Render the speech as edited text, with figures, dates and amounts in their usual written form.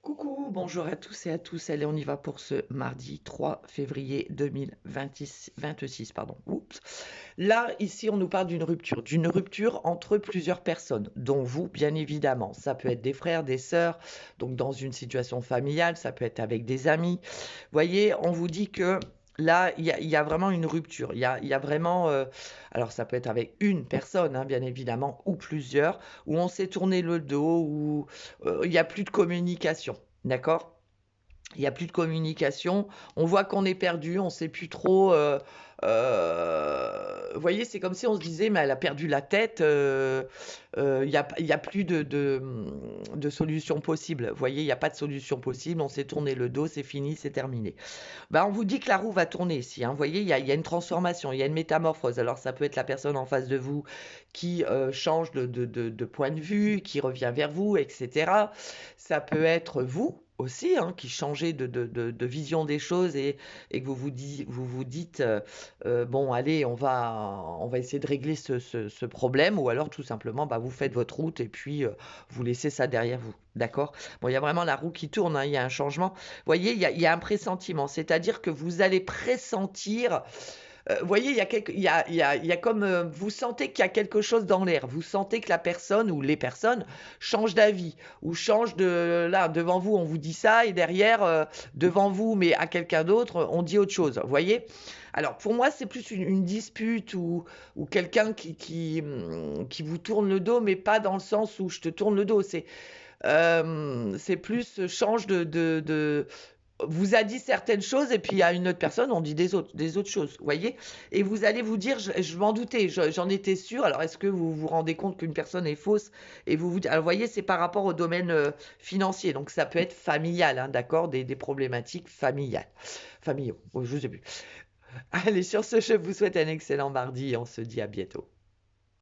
Coucou, bonjour à tous et à tous. Allez, on y va pour ce mardi 3 février 2026. Pardon. Oups. Là, ici, on nous parle d'une rupture entre plusieurs personnes, dont vous, bien évidemment. Ça peut être des frères, des sœurs, donc dans une situation familiale, ça peut être avec des amis. Voyez, on vous dit que là, il y a vraiment une rupture. Il y a vraiment, alors ça peut être avec une personne, hein, bien évidemment, ou plusieurs, où on s'est tourné le dos, où il n'y a plus de communication. D'accord? Il y a plus de communication. On voit qu'on est perdu, on sait plus trop, vous voyez, c'est comme si on se disait: «Mais elle a perdu la tête, il y a plus de solution possible». Vous voyez, il y a pas de solution possible, on s'est tourné le dos, c'est fini, c'est terminé. Bah, on vous dit que la roue va tourner ici, hein. Vous voyez, il y a une transformation, il y a une métamorphose. Alors ça peut être la personne en face de vous qui, change de point de vue, qui revient vers vous et cetera. Ça peut être vous aussi, hein, qui changez de vision des choses et que vous vous dites, «Bon allez, on va essayer de régler ce problème» ou alors tout simplement, bah, vous faites votre route et puis, vous laissez ça derrière vous. D'accord? Bon, il y a vraiment la roue qui tourne, hein, il y a un changement. Voyez, il y a un pressentiment, c'est-à-dire que vous allez pressentir, vous voyez, il y a comme, vous sentez qu'il y a quelque chose dans l'air. Vous sentez que la personne ou les personnes changent d'avis ou changent de là, devant vous, on vous dit ça et derrière, devant vous, mais à quelqu'un d'autre, on dit autre chose. Vous voyez? Alors pour moi, c'est plus une dispute ou quelqu'un qui vous tourne le dos, mais pas dans le sens où je te tourne le dos. C'est plus change de vous a dit certaines choses et puis il y a une autre personne, on dit des autres choses, vous voyez? Et vous allez vous dire: «Je m'en doutais, j'en étais sûre». Alors est-ce que vous vous rendez compte qu'une personne est fausse et alors vous voyez, c'est par rapport au domaine, financier, donc ça peut être familial, hein, d'accord? Des problématiques familiaux, oh, je sais plus. Allez, sur ce, je vous souhaite un excellent mardi et on se dit à bientôt.